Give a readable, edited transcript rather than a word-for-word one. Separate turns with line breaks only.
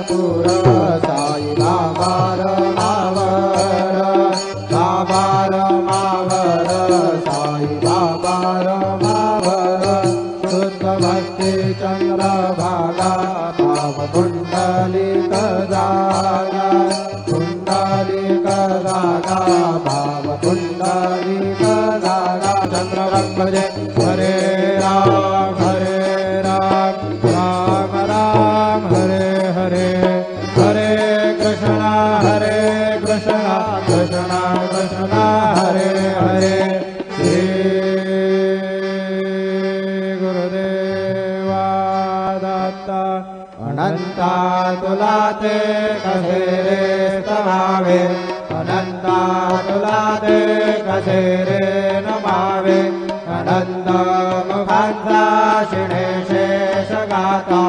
पंढरपूर साई बाबा रमावर बाबा रमावर साई बाबा रमावर शुद्ध भक्ति चंद्रभागा भाव पुंडलिक जागा पुंडलिक जागा भाव पुंडलिक जागा चंद्रभक्तजे हरे राम राम राम हरे हरे हरे कृष्णा कृष्णा कृष्णा हरे हरे श्री गुरुदेवा दत्ता अनंता तुला ते कसे रे स्तवावे अनंता तुला ते कसे रे नमावे अनंत मुखांचा शिणे शेष गाता